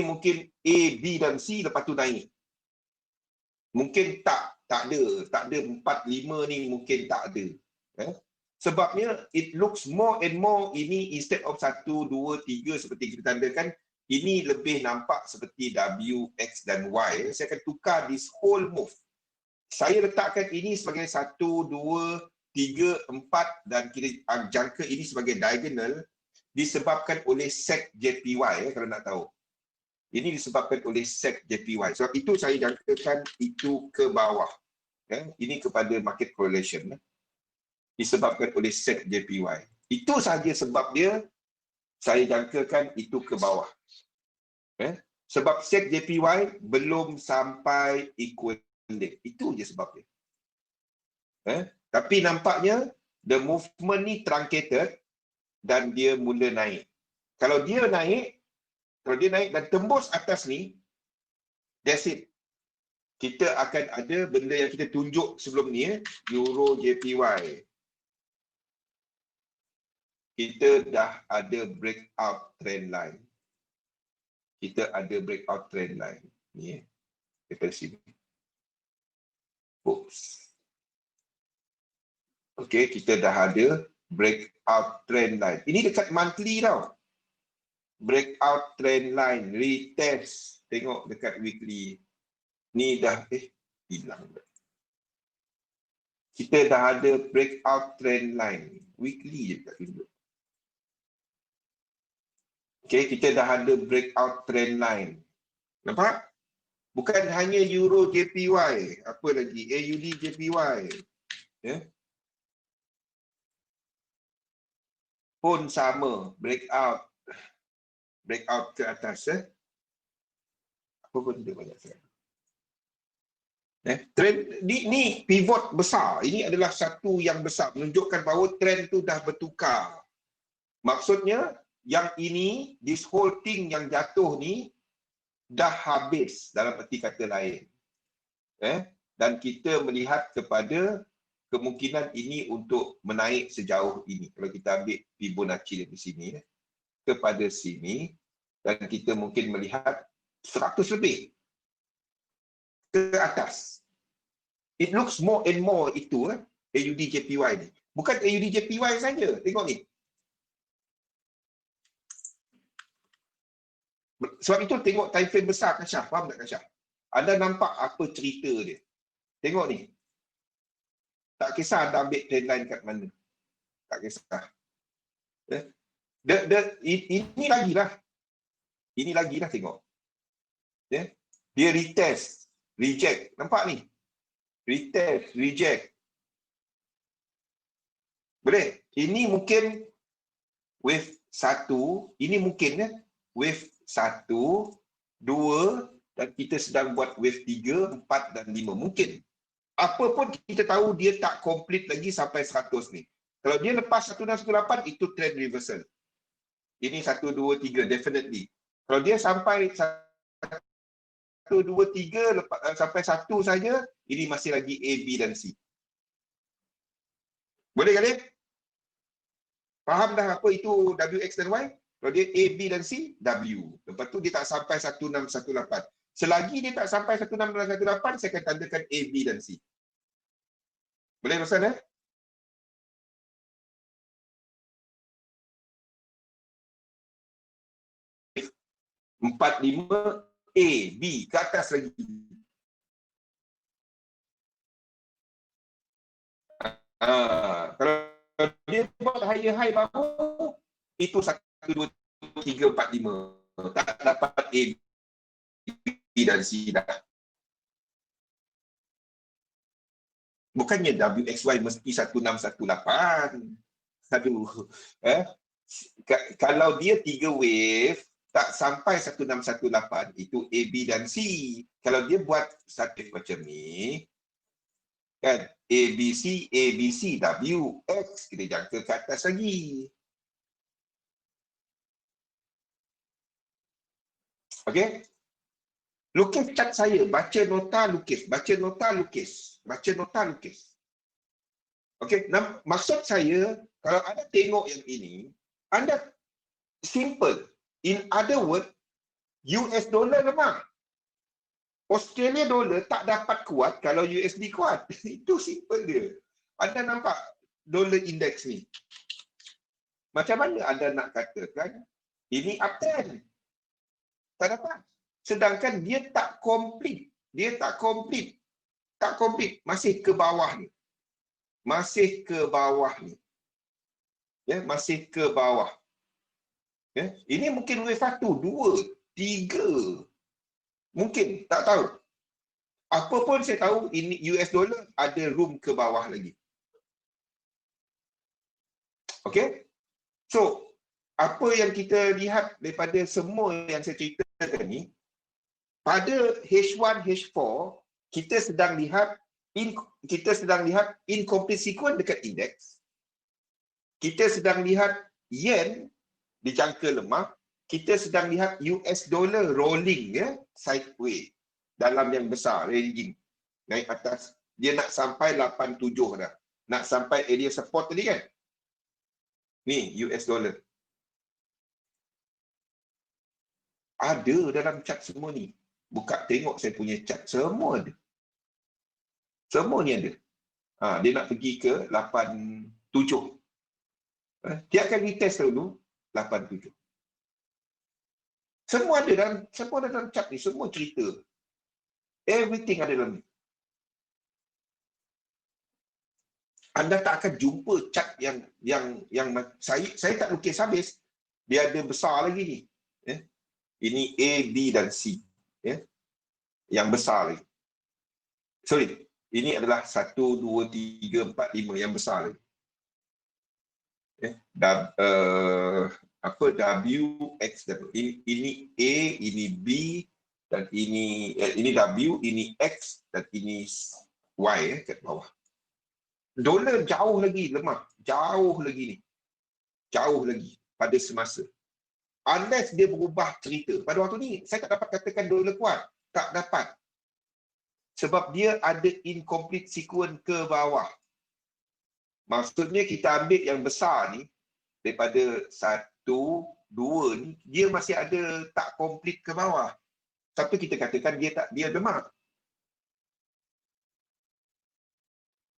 mungkin A, B dan C lepas tu naik. Mungkin tak ada 4, 5 ni mungkin tak ada. Sebabnya it looks more and more ini instead of 1, 2, 3 seperti kita tandakan, ini lebih nampak seperti W, X dan Y. Saya akan tukar this whole move. Saya letakkan ini sebagai 1, 2, 3, 4 dan kita jangka ini sebagai diagonal disebabkan oleh SEC JPY kalau nak tahu. Ini disebabkan oleh SEC JPY. Sebab itu saya jangkakan itu ke bawah. Ini kepada market correlation. Disebabkan oleh SEC JPY. Itu sahaja sebab dia saya jangkakan itu ke bawah. Sebab SEC JPY belum sampai equivalent. Itu je sebab dia. Tapi nampaknya the movement ni truncated dan dia mula naik. Kalau dia naik dan tembus atas ni, that's it. kita akan ada benda yang kita tunjuk sebelum ni, Euro JPY. Kita dah ada breakout trend line. Kita ada breakout trend line. Ni, daripada sini. Oops. Okey, kita dah ada breakout trend line. Ini dekat monthly tau. Breakout trend line, retest. Tengok dekat weekly. Ni dah, hilang. Kita dah ada breakout trend line. Weekly je tak tunjuk. Okay, kita dah ada breakout trend line. Nampak? Bukan hanya Euro JPY. Apa lagi? AUD JPY. Ya. Pun sama. Breakout. Breakout ke atas. Apa pun dia banyak sekali. Trend ni pivot besar. Ini adalah satu yang besar. Menunjukkan bahawa trend tu dah bertukar. Maksudnya, yang ini, this whole thing yang jatuh ni, dah habis dalam erti kata lain. Dan kita melihat kepada kemungkinan ini untuk menaik sejauh ini. Kalau kita ambil Fibonacci di sini, kepada sini, dan kita mungkin melihat 100 lebih ke atas. It looks more and more itu, AUD JPY ni. Bukan AUD JPY saja. Tengok ni. Sebab itu tengok time frame besar Kasyah. Faham tak Kasyah? Anda nampak apa cerita dia. Tengok ni. Tak kisah anda ambil trend line kat mana. Tak kisah. Ini lagi lah. Ini lagi lah tengok. Dia retest. Reject. Nampak ni? Retest. Reject. Boleh? Ini mungkin wave 1. Ini mungkin wave 1, 2 dan kita sedang buat wave 3, 4 dan 5. Mungkin. Apa pun kita tahu dia tak complete lagi sampai 100 ni. Kalau dia lepas 1618 itu trend reversal. Ini 1, 2, 3 definitely. Kalau dia sampai 1, 2, 3 sampai 1 saja, ini masih lagi A, B dan C. Boleh kali? Faham dah apa itu W, X dan Y? Kalau dia A, B dan C, W. Lepas tu dia tak sampai 1618. Selagi dia tak sampai 1618, saya akan tandakan A, B dan C. Boleh Rosan? 45 A, B, ke atas lagi. Kalau dia buat high baru, itu 1, 2, 3, 4, 5. Tak dapat A, B dan C dah. Bukannya WXY mesti 1618. Aduh. Kalau dia 3 wave, tak sampai 1618, itu A, B dan C. Kalau dia buat satu macam ni, kan, A, B, C, W, X, kita jangka ke atas lagi. Okey? Lukis cat saya, baca nota lukis, baca nota lukis, baca nota lukis. Okey, maksud saya, kalau anda tengok yang ini, anda simple. In other words, US dollar lemah. Australia dollar tak dapat kuat kalau USD kuat. Itu simple dia. Anda nampak dollar index ni. Macam mana anda nak katakan ini uptrend? Tak dapat. Sedangkan dia tak complete. Dia tak complete. Tak complete. Masih ke bawah ni. Masih ke bawah ni. Ya, masih ke bawah. Ya, ini mungkin wave 1, 2, 3. Mungkin, tak tahu. Apa pun saya tahu, ini US dollar ada room ke bawah lagi. Okey? So, apa yang kita lihat daripada semua yang saya ceritakan ni, pada H1, H4, kita sedang lihat incomplete sequence dekat indeks. Kita sedang lihat yen dijangka lemah. Kita sedang lihat US dollar rolling, ya, sideways. dalam yang besar, ranging. Naik atas, dia nak sampai 87 dah. Nak sampai area support tadi kan? Ni, US dollar. Ada dalam chart semua ni. Buka tengok saya punya chart, semua ada. Semua ni ada. Dia nak pergi ke 87. Dia akan retest dulu 87. Semua ada dalam chart ni, semua cerita. Everything ada dalam ni. Anda tak akan jumpa chart yang saya tak lukis habis. Dia ada besar lagi ni. Ini A, B dan C. Yang besar lagi. Sorry, ini adalah 1, 2, 3, 4, 5 yang besar lagi. W, X, W. Ini A, ini B, dan ini W, ini X, dan ini Y kat bawah. Dolar jauh lagi lemah. Jauh lagi ni. Jauh lagi pada semasa. Unless dia berubah cerita. Pada waktu ni, saya tak dapat katakan dolar kuat. Tak dapat. Sebab dia ada incomplete sequence ke bawah. Maksudnya kita ambil yang besar ni, daripada 1, 2 ni, dia masih ada tak complete ke bawah. Tapi kita katakan dia lemah.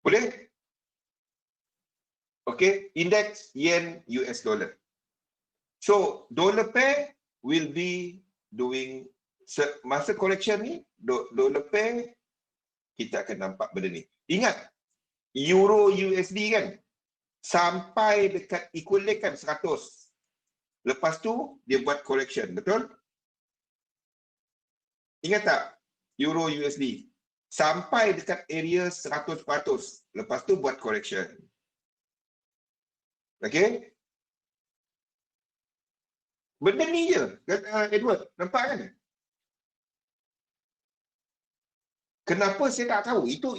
Boleh? Okay, index yen US dollar. So, dollar pair will be doing, masa correction ni, dollar pair, kita akan nampak benda ni. Ingat, euro USD kan, sampai dekat equilibrium kan 100. Lepas tu, dia buat correction, betul? Ingat tak, euro USD, sampai dekat area 100%. Lepas tu buat correction. Okay? Benda ni je, Edward. Nampak kan? Kenapa saya tak tahu? Itu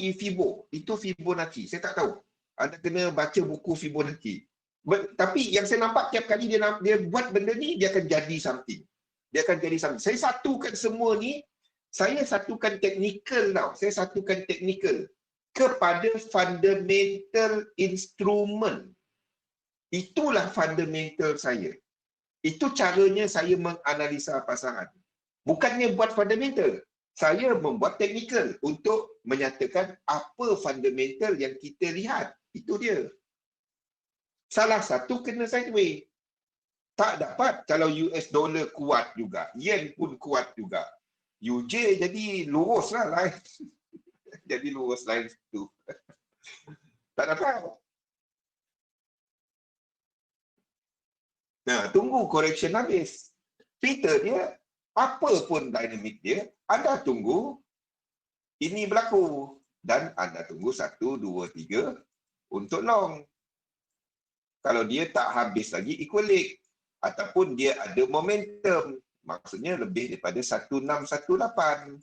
Fibonacci. Saya tak tahu. Anda kena baca buku Fibonacci. Tapi yang saya nampak tiap kali dia buat benda ni, dia akan jadi something. Saya satukan semua ni, saya satukan teknikal tau. Saya satukan teknikal kepada fundamental instrument. Itulah fundamental saya. Itu caranya saya menganalisa pasaran. Bukannya buat fundamental. Saya membuat teknikal untuk menyatakan apa fundamental yang kita lihat. Itu dia. Salah satu kena sideways. Tak dapat kalau US dollar kuat juga. Yen pun kuat juga. UJ jadi lurus lah line. Jadi lurus line itu. Tak dapat. Nah, tunggu correction habis. Peter dia, apa pun dinamik dia, anda tunggu ini berlaku. Dan anda tunggu 1, 2, 3 untuk long. Kalau dia tak habis lagi equilibrium. Ataupun dia ada momentum. Maksudnya lebih daripada 1618.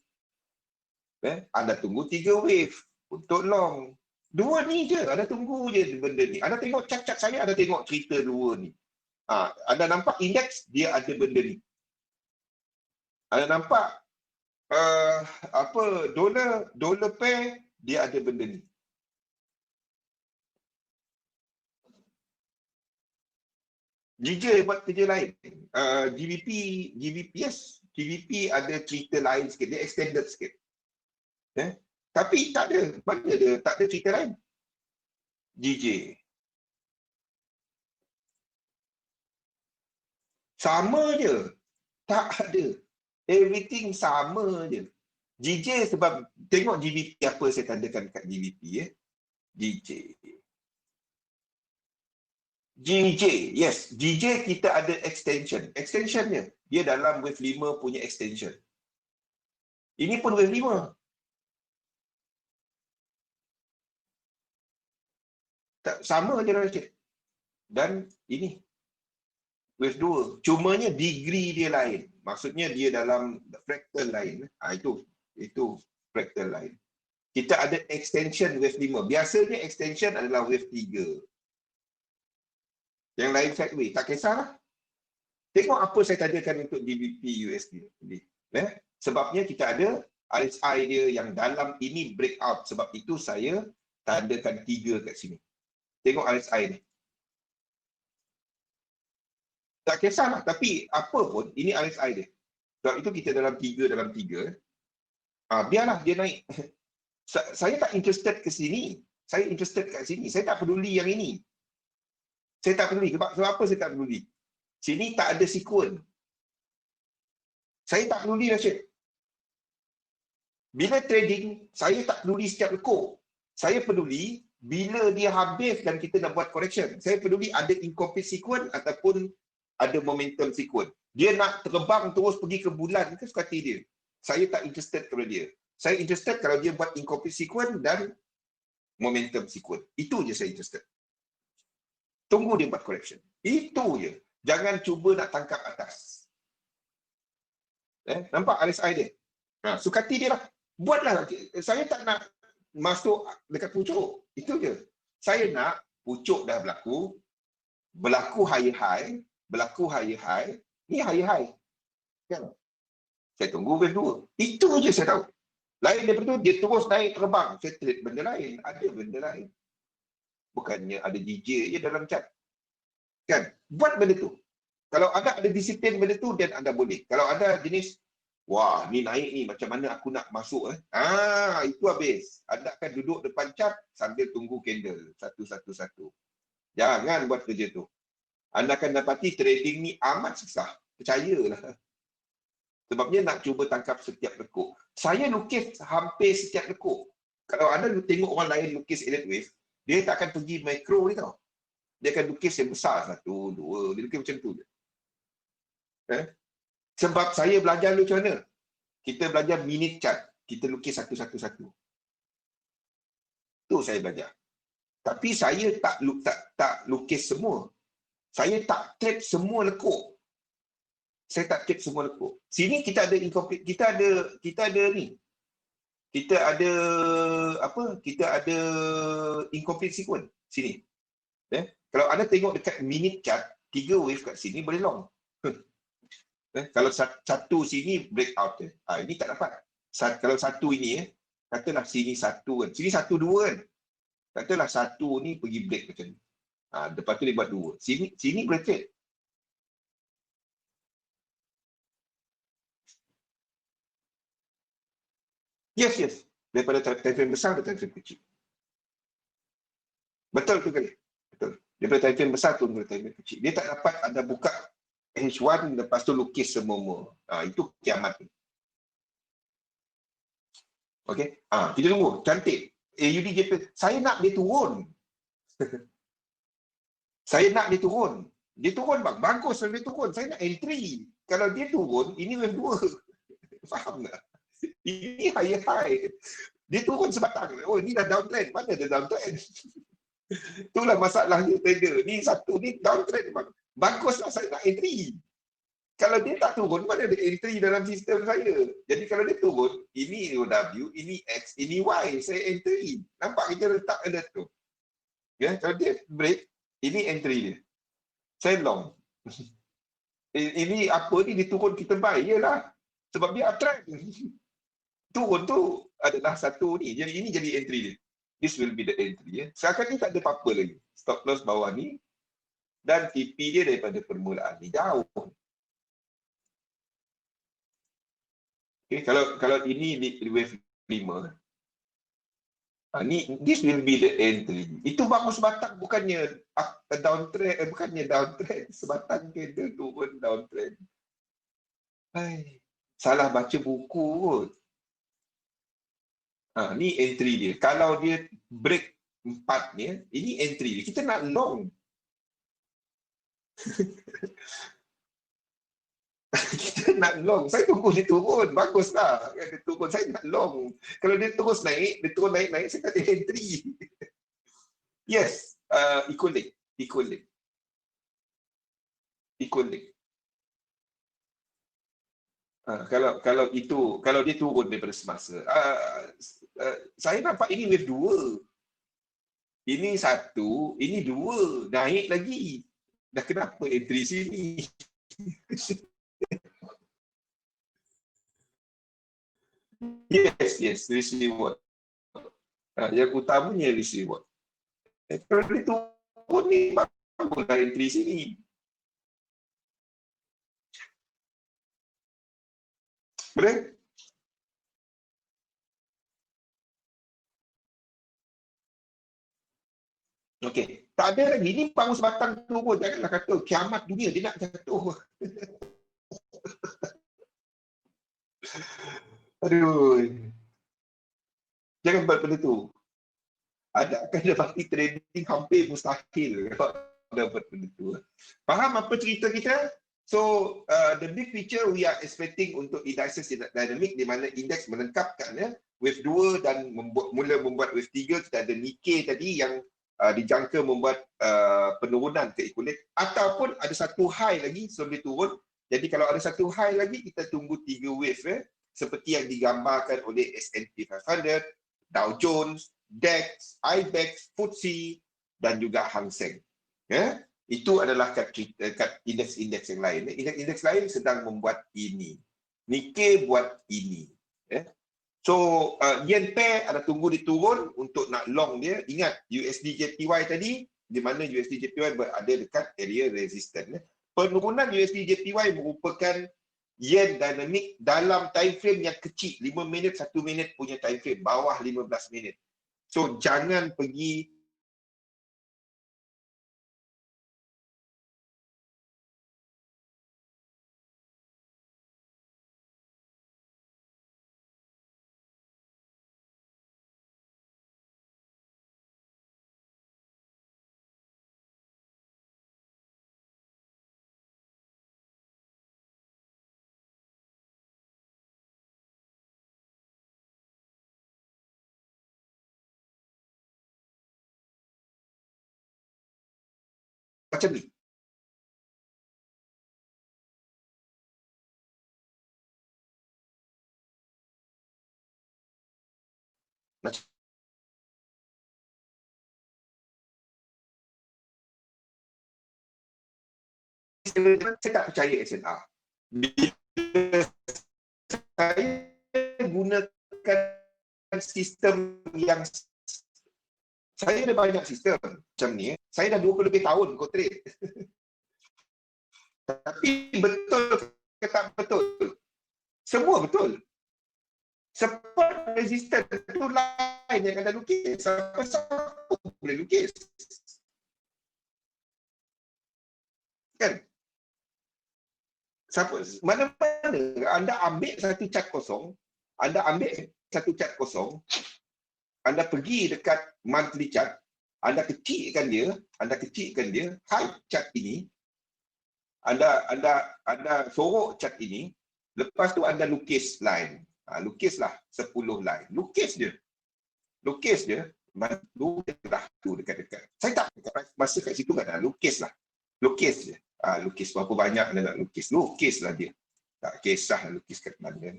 Anda tunggu 3 wave untuk long. 2 ni je, anda tunggu je benda ni. Anda tengok cat-cat saya, anda tengok cerita 2 ni. Anda nampak indeks dia ada benda ni. Anda nampak dolar pair dia ada benda ni. GJ buat kerja lain. GBP yes, GBP ada cerita lain sikit, dia extended sikit. Tapi tak ada, mana dia tak ada cerita lain. GJ sama je. Tak ada. Everything sama je. GJ sebab tengok GBP apa saya tandakan kat GBP GJ. Yes. GJ kita ada extension. Extensionnya dia dalam wave 5 punya extension. Ini pun wave 5. Tak sama je Rashid. Dan ini wave 2. Cumanya degree dia lain. Maksudnya dia dalam fractal lain. Itu fractal lain. Kita ada extension wave 5. Biasanya extension adalah wave 3. Yang lain sideways. Tak kisahlah. Tengok apa saya tadakan untuk GBP USD. Sebabnya kita ada RSI dia yang dalam ini breakout. Sebab itu saya tandakan 3 kat sini. Tengok RSI ni. Tak kisahlah, tapi apa pun ini RSI dia. Sebab itu kita dalam 3. Biarlah dia naik. Saya tak interested ke sini. Saya interested kat sini. Saya tak peduli yang ini. Saya tak peduli. Sebab apa saya tak peduli? Sini tak ada sekuen. Saya tak peduli lah, Syed. Bila trading, saya tak peduli setiap lekuk. Saya peduli bila dia habis dan kita nak buat correction. Saya peduli ada incomplete sequence ataupun ada momentum sequence. Dia nak terbang terus pergi ke bulan ke suka hati dia. Saya tak interested kepada dia. Saya interested kalau dia buat incomplete sequence dan momentum sequence. Itu je saya interested. Tunggu dia buat correction. Itu je. Jangan cuba nak tangkap atas. Nampak RSI dia? Suka hati dia lah. Buatlah. Saya tak nak masuk dekat pucuk. Itu je. Saya nak pucuk dah berlaku. Berlaku high-high. Ni high-high. Kan? Saya tunggu wave 2. Itu je saya tahu. Lain daripada tu, dia terus naik terbang. Saya trade benda lain. Ada benda lain. Bukannya ada DJ je dalam chat. Kan? Buat benda tu. Kalau ada disiplin benda tu, dan anda boleh. Kalau ada jenis, wah, ni naik ni, macam mana aku nak masuk? Itu habis. Anda akan duduk depan chart sambil tunggu candle. Satu. Jangan buat kerja tu. Anda akan dapati trading ni amat susah. Percayalah. Sebabnya nak cuba tangkap setiap lekuk. Saya lukis hampir setiap lekuk. Kalau anda tengok orang lain lukis elliott wave, dia tak akan pergi mikro ni tau. Dia akan lukis yang besar. 1, 2. Dia lukis macam tu je. Sebab saya belajar dulu macam mana? Kita belajar minute chart. Kita lukis satu. Tu saya belajar. Tapi saya tak lukis semua. Saya tak trade semua lekuk. Sini kita ada incomplete, kita ada ni. Kita ada apa? Kita ada incomplete sequence sini. Kalau anda tengok dekat minute chart, 3 wave kat sini boleh long. Kalau satu sini breakout ini tak dapat. Kalau satu ini katalah sini 1 kan. Sini 1, 2 kan. Katalah 1 ni pergi break macam ni. Lepas tu dia buat 2. Sini boleh trade. Yes. Daripada time frame besar ke time frame kecil. Betul tu kali. Betul. Daripada time frame besar tu ke time frame kecil. Dia tak dapat anda buka H1 lepas tu lukis semua. Itu kiamat ni. Okey. Kita tunggu. Cantik. AUD JPY. Saya nak dia turun. Dia turun bang. Bagus kalau dia turun. Saya nak entry. Kalau dia turun, ini wave 2. Faham tak? Ini high. Dia turun sebatang. Oh, ini dah downtrend. Mana ada downtrend? Itulah masalahnya trader. Ni satu ni downtrend bang. Baguslah saya nak entry. Kalau dia tak turun, mana ada entry dalam sistem saya? Jadi kalau dia turun, ini W, ini X, ini Y. Saya entry. Nampak kita letak ada tu. Kalau dia break, ini entry dia. Saya long. Ini apa ni, dia turun kita buy. Yelah. Sebab dia uptrend. Turun tu adalah satu ni. Jadi ini jadi entry dia. This will be the entry. Seakan ni tak ada apa-apa lagi. Stop loss bawah ni. Dan TP dia daripada permulaan ni jauh. Okay, kalau ini di wave 5. This will be the entry. Itu bagus sebatang, bukannya downtrend, bukannya downtrend. Sebatang candle turun downtrend. Salah baca buku kot. Ni entry dia. Kalau dia break 4 ni, ini entry dia. Kita nak long. Kita nak long. Saya tunggu dia turun. Baguslah. Dia turun. Saya nak long. Kalau dia terus naik, saya tak ada entry. Yes. Equal link. Kalau dia turun daripada semasa. Saya nampak ini wave 2. Ini 1, ini 2. Naik lagi. Dah kenapa entry sini? Yes, risk reward. Yang utamanya risk reward. Kalau dia turun ni, baguslah entry sini. Boleh? Okey. Tak ada lagi. Ni bangun sebatang turun. Janganlah kata kiamat dunia dia nak jatuh. Aduh. Jangan buat benda tu. Ada akan dapat trading hampir mustahil kalau dapat benda tu. Faham apa cerita kita? So, the big picture we are expecting untuk indices dynamic di mana indeks melengkapkan wave 2 dan mula membuat wave 3. Kita ada Nikkei tadi yang dijangka membuat penurunan ke equilibrium ataupun ada satu high lagi sebelum turun. Jadi kalau ada satu high lagi, kita tunggu 3 wave seperti yang digambarkan oleh S&P 500, Dow Jones, DAX, IBEX, FTSE dan juga Hang Seng. Itu adalah kat indeks-indeks yang lain. Indeks-indeks lain sedang membuat ini. Nikkei buat ini. So, yen pair ada tunggu diturun untuk nak long dia. Ingat USD JPY tadi, di mana USD JPY berada dekat area resistance. Penurunan USD JPY merupakan yen dynamic dalam time frame yang kecil. 5 minit, 1 minit punya time frame. Bawah 15 minit. So, jangan pergi macam ni. Macam saya tak percaya SNR. Bila saya gunakan sistem yang saya ada banyak sistem macam ni. Saya dah 20 lebih tahun kau trade. Tapi betul ke tak betul? Semua betul. Support resistance itu lain yang anda lukis. Siapa boleh lukis? Kan? Mana-mana anda ambil satu cat kosong, anda pergi dekat monthly chart, anda kecilkan dia, hide chart ini, anda sorok chart ini, lepas tu anda lukis line. Lukislah 10 line. Lukis dia. Lukislah tu dekat-dekat. Saya tak masa kat situ kan, lukislah. Lukis je. Lukis berapa banyak anda nak lukis. Lukislah dia. Tak kisah lukis kat mana.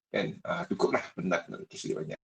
Kan? Cukuplah penat nak lukis lebih banyak.